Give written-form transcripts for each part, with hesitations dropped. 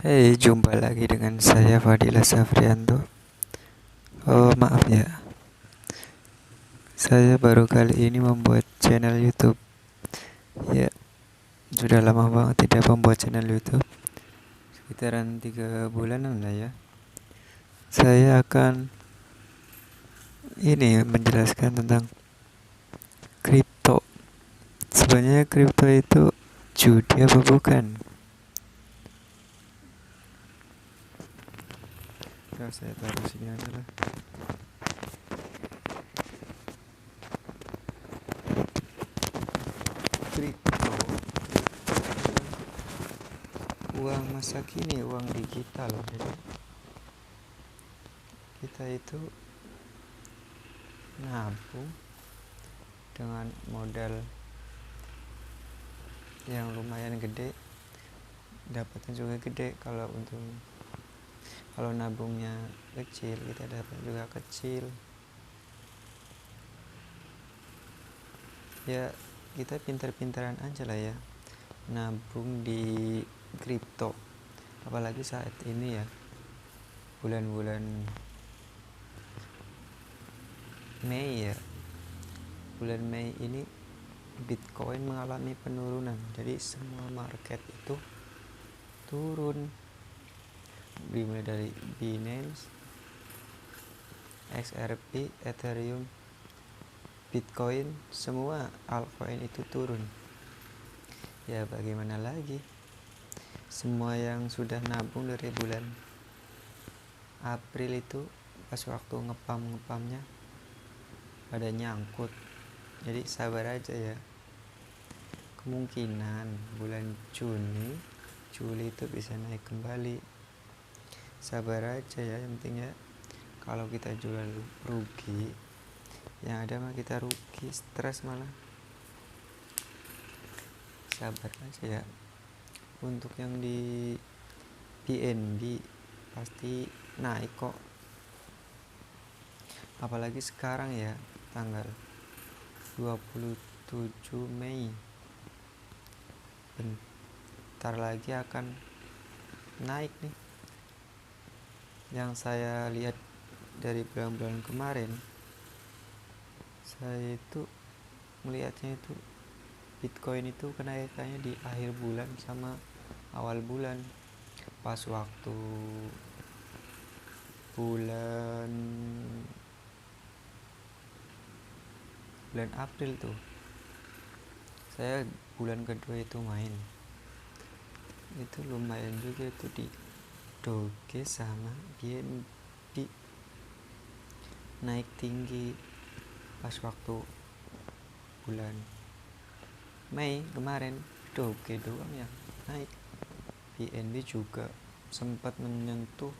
Hey, jumpa lagi dengan saya Fadila Safrianto. Oh, maaf ya, saya baru kali ini membuat channel YouTube. Ya, sudah lama banget tidak membuat channel YouTube. Sekitaran 3 bulanan lah ya. Saya akan ini menjelaskan tentang kripto. Sebenarnya kripto itu judi apa bukan? Ya, saya taruh sini aja lah. Kripto, uang masa kini, uang digital. Jadi kita itu nabung dengan modal yang lumayan gede, dapatnya juga gede. Kalau nabungnya kecil, kita dapat juga kecil. Ya, kita pintar-pintaran aja lah ya nabung di kripto, apalagi saat ini ya, bulan-bulan Mei ya. Bulan Mei ini Bitcoin mengalami penurunan, jadi semua market itu turun, dimulai dari Binance, XRP, Ethereum, Bitcoin, semua altcoin itu turun. Ya bagaimana lagi, semua yang sudah nabung dari bulan April itu pas waktu ngepamnya pada nyangkut. Jadi sabar aja ya, kemungkinan bulan Juli itu bisa naik kembali. Sabar aja ya, yang penting ya, kalau kita jual rugi, yang ada mah kita rugi, stres malah. Sabar aja ya. Untuk yang di BNB pasti naik kok, apalagi sekarang ya, tanggal 27 Mei, bentar lagi akan naik nih. Yang saya lihat dari bulan-bulan kemarin, saya itu melihatnya itu Bitcoin itu kenaikannya di akhir bulan sama awal bulan. Pas waktu bulan April tuh, saya bulan kedua itu main, itu lumayan juga tuh di Doge sama BNB naik tinggi. Pas waktu bulan Mei kemarin Doge doang yang naik, BNB juga sempat menyentuh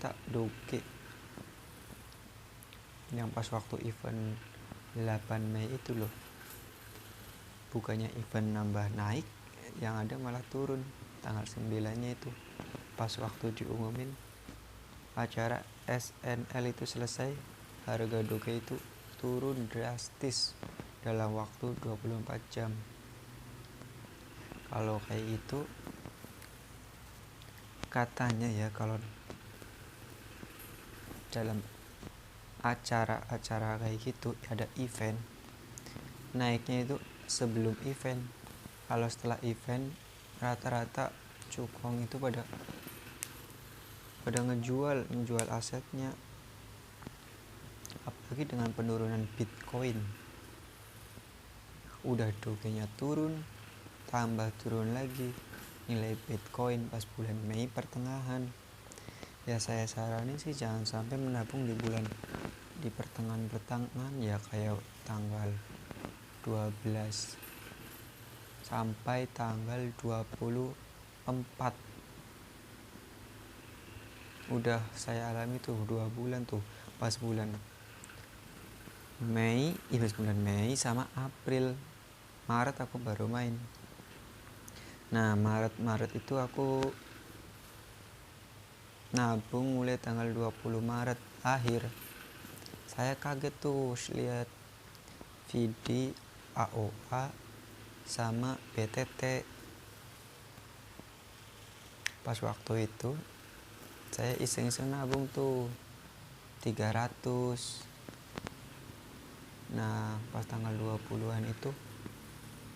tak Doge yang pas waktu event 8 Mei itu loh. Bukannya event nambah naik, yang ada malah turun. Tanggal 9-nya itu pas waktu diumumin acara SNL itu selesai, harga Doge itu turun drastis dalam waktu 24 jam. Kalau kayak itu katanya ya, kalau dalam acara-acara kayak gitu ada event, naiknya itu sebelum event. Kalau setelah event, rata-rata cukong itu pada ngejual asetnya. Apalagi dengan penurunan Bitcoin, udah Doge-nya turun, tambah turun lagi nilai Bitcoin pas bulan Mei pertengahan. Ya saya saranin sih jangan sampai menabung di bulan di pertengahan ya kayak tanggal 12 sampai tanggal 24 udah saya alami tuh 2 bulan tuh, pas bulan Mei, bulan Mei sama April. Maret aku baru main. Nah Maret itu aku nabung mulai tanggal 20 Maret akhir. Saya kaget tuh lihat VD, AOA sama BTT. Pas waktu itu saya iseng-iseng nabung tuh 300. Nah pas tanggal 20-an itu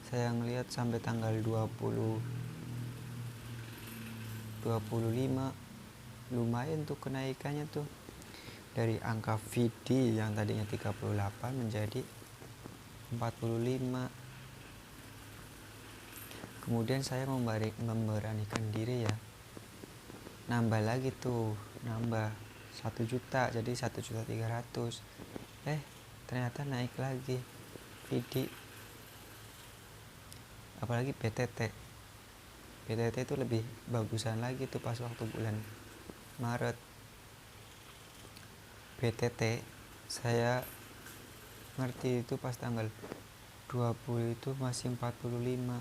saya ngelihat sampai tanggal 25 lumayan tuh kenaikannya tuh, dari angka VD yang tadinya 38 menjadi 45. Kemudian saya memberanikan diri ya, nambah lagi tuh, nambah 1 juta jadi 1.300.000. Ternyata naik lagi VD. Apalagi BTT itu lebih bagusan lagi tuh pas waktu bulan Maret. BTT saya ngerti itu pas tanggal 20 itu masih 45.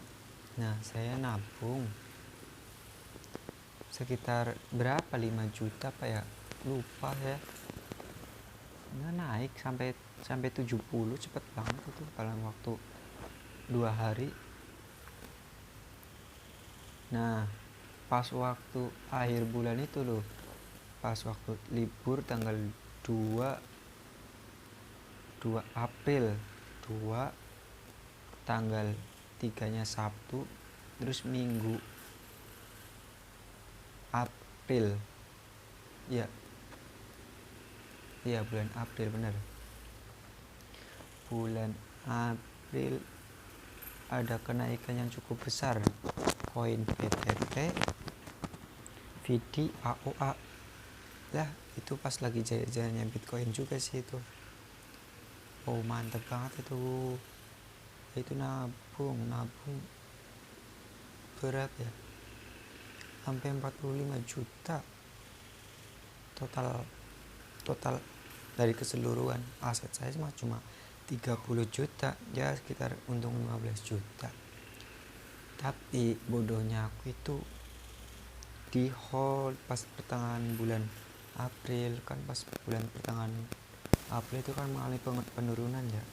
Nah saya nabung sekitar berapa, 5 juta apa ya, lupa ya. Naik sampai 70, cepet banget itu dalam waktu 2 hari. Nah pas waktu akhir bulan itu loh, pas waktu libur tanggal 2 April, 2 tanggal 3-nya Sabtu, terus Minggu April ya bulan April, benar, bulan April ada kenaikan yang cukup besar. Koin BTT, VD, AOA lah, itu pas lagi jaya-jayanya Bitcoin juga sih itu. Oh mantep banget itu nabung berapa ya, sampai 45 juta total dari keseluruhan aset saya cuma 30 juta, ya sekitar untung 15 juta. Tapi bodohnya aku itu di hold pas pertengahan bulan April. Kan pas bulan pertengahan April itu kan mengalami penurunan ya,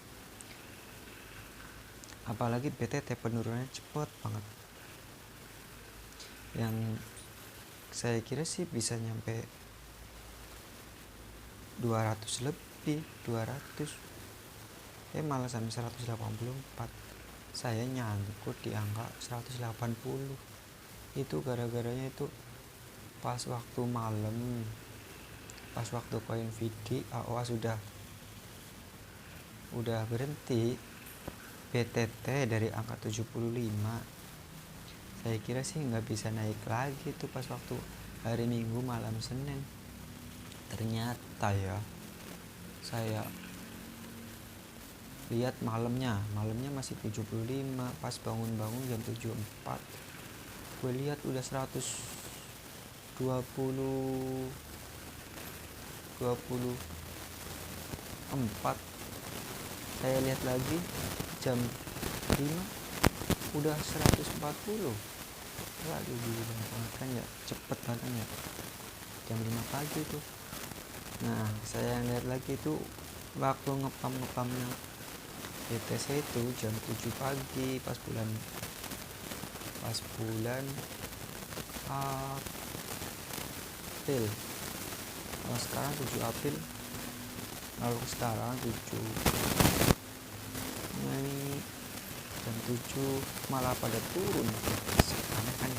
apalagi BTT penurunannya cepet banget. Yang saya kira sih bisa nyampe 200 lebih, 200 malah sampai 184. Saya nyangkut di angka 180. Itu gara-garanya itu pas waktu malam, pas waktu koin VD AOA udah berhenti, BTT dari angka 75. Saya kira sih nggak bisa naik lagi tuh pas waktu hari Minggu malam Senin. Ternyata ya, saya lihat malamnya masih 75. Pas bangun jam 7.04 gue lihat udah 124. Saya lihat lagi jam 5 udah 140. Waduh gila banget kan ya, cepet banget ya, jam 5 pagi tuh. Nah saya lihat lagi tuh waktu ngepamnya BTC itu jam 7 pagi pas bulan April. Kalau sekarang 7 April, lalu sekarang 7 Mei jam 7 malah pada turun. Aneh kan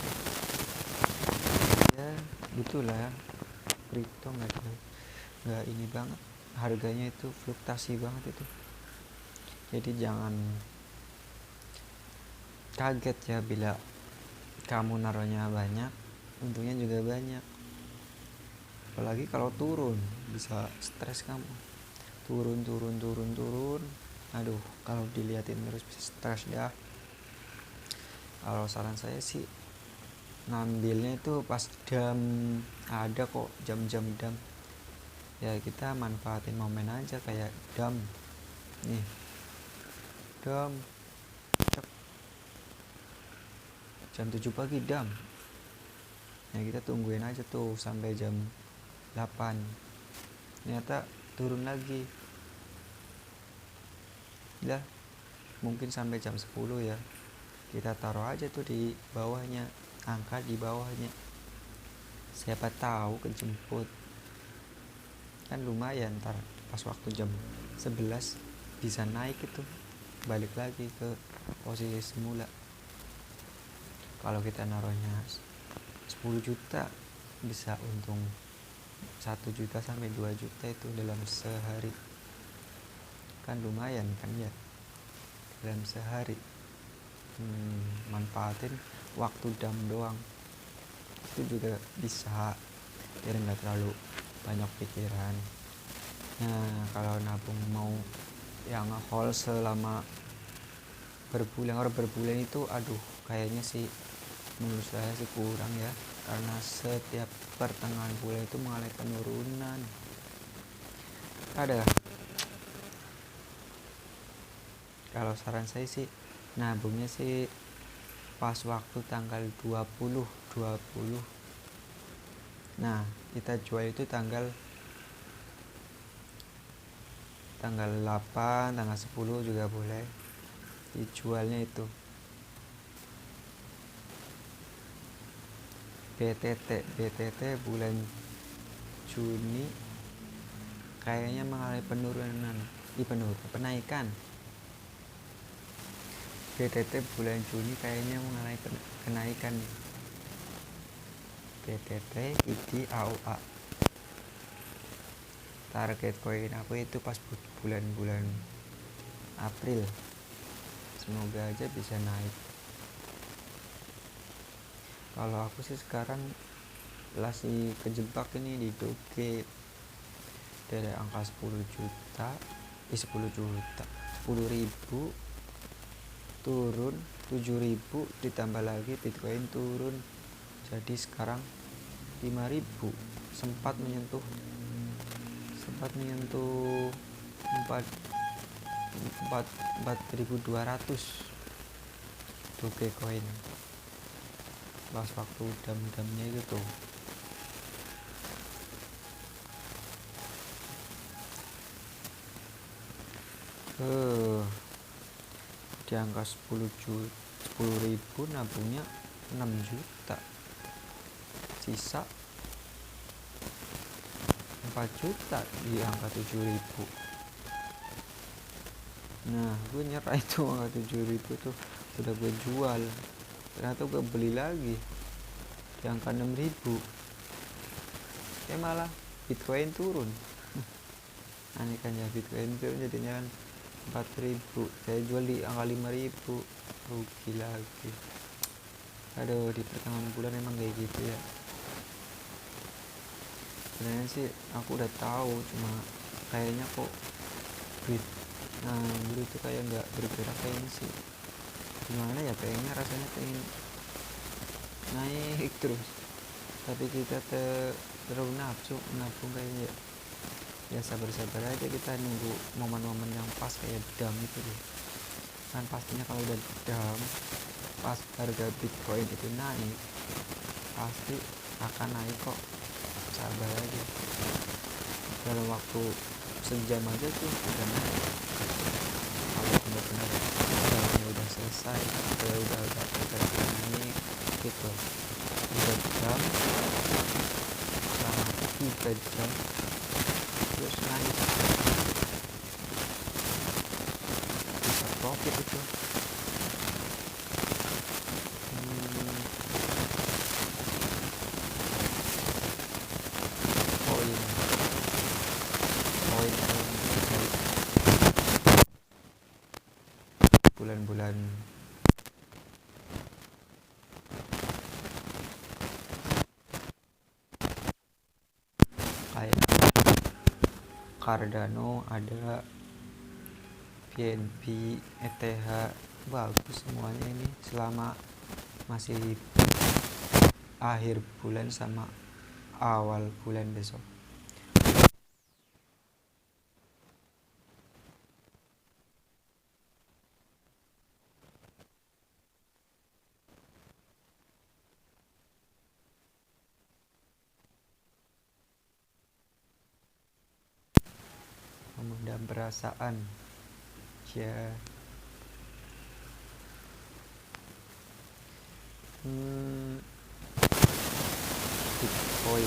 ya, gitulah ya, kripto nggak ini banget, harganya itu fluktuasi banget itu. Jadi jangan kaget ya bila kamu naruhnya banyak, untungnya juga banyak. Apalagi kalau turun, bisa stres kamu. turun. Aduh, kalau diliatin terus bisa stres dah. Kalau saran saya sih ngambilnya itu pas dam, ada kok jam-jam dam ya, kita manfaatin momen aja. Kayak dam nih, dam cek, jam 7 pagi dam, nah kita tungguin aja tuh sampai jam 8, ternyata turun lagi dah, mungkin sampai jam 10 ya, kita taruh aja tuh di bawahnya, angka di bawahnya, siapa tahu kejemput kan, lumayan. Ntar pas waktu jam 11 bisa naik itu, balik lagi ke posisi semula. Kalau kita naruhnya 10 juta bisa untung 1 juta sampai 2 juta itu dalam sehari, kan lumayan kan ya, dalam sehari. Manfaatin waktu dam doang itu juga bisa, biar nggak terlalu banyak pikiran. Nah, kalau nabung mau yang nge-hold selama berbulan itu, aduh kayaknya sih menurut saya sih kurang ya, karena setiap pertengahan bulan itu mengalami penurunan. Ada, kalau saran saya sih nabungnya sih pas waktu tanggal 20. Nah, kita jual itu tanggal 8, tanggal 10 juga boleh dijualnya itu. BTT bulan Juni kayaknya mengalami penaikan. BTT bulan Juni kayaknya mengalami kenaikan. BTT ID AUA. Target koin aku itu pas bulan-bulan April. Semoga aja bisa naik. Kalau aku sih sekarang masih kejebak ini di Doge dari angka 10 ribu turun 7.000, ditambah lagi Bitcoin turun jadi sekarang 5.000, sempat menyentuh 4.200 Dogecoin pas waktu dam-damnya itu tuh. Di angka 10.000 nabungnya 6 juta, sisa 4 juta di angka 7.000. Nah, gue nyerah itu angka 7.000 tuh, sudah gue jual, ternyata gue beli lagi di angka 6.000, malah Bitcoin turun. Aneh kan ya, Bitcoin turun jadinya kan 4.000, saya jual di angka 5.000, rugi lagi. Aduh, di pertengahan bulan emang kayak gitu ya. Sebenarnya sih aku udah tahu, cuma kayaknya kok dulu itu kayak nggak bergerak kayaknya sih. Gimana ya, pengennya rasanya pengen naik terus, tapi kita terlalu nafsu nabung kayaknya ya. Sabar-sabar aja, kita nunggu momen-momen yang pas kayak dam itu deh. Kan pastinya kalau udah dam, pas harga Bitcoin itu naik, pasti akan naik kok. Sabar aja, dalam waktu sejam aja tuh udah naik. Kalau benar-benar damnya udah selesai, udah naik gitu, udah dam selama 3 jam terus naik, bisa profit itu. Bulan-bulan kayak Cardano ada, BNB, ETH, bagus semuanya ini selama masih akhir bulan sama awal bulan besok. Memendam perasaan ya. Bitcoin